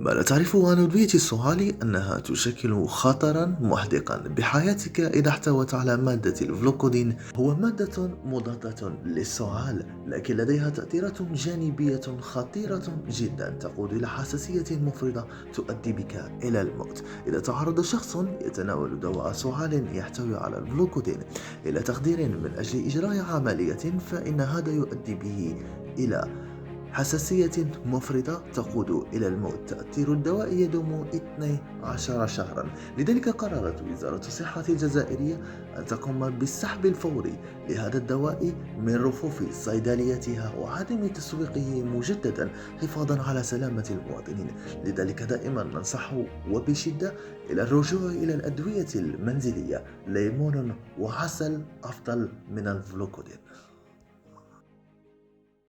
ما لا تعرفه عن أدوية السعال أنها تشكل خطرا محدقا بحياتك إذا احتوت على مادة الفلوكودين. هو مادة مضادة للسعال، لكن لديها تأثيرات جانبية خطيرة جدا تقود إلى حساسية مفرطة تؤدي بك إلى الموت. إذا تعرض شخص يتناول دواء سعال يحتوي على الفلوكودين إلى تخدير من أجل إجراء عملية، فإن هذا يؤدي به إلى حساسية مفرطة تقود إلى الموت. تأثير الدواء يدوم 12 شهرا، لذلك قررت وزارة الصحة الجزائرية أن تقوم بالسحب الفوري لهذا الدواء من رفوف صيدلياتها وعدم تسويقه مجددا حفاظا على سلامة المواطنين. لذلك دائما ننصح وبشدة إلى الرجوع إلى الأدوية المنزلية. ليمون وعسل أفضل من الفلوكودين.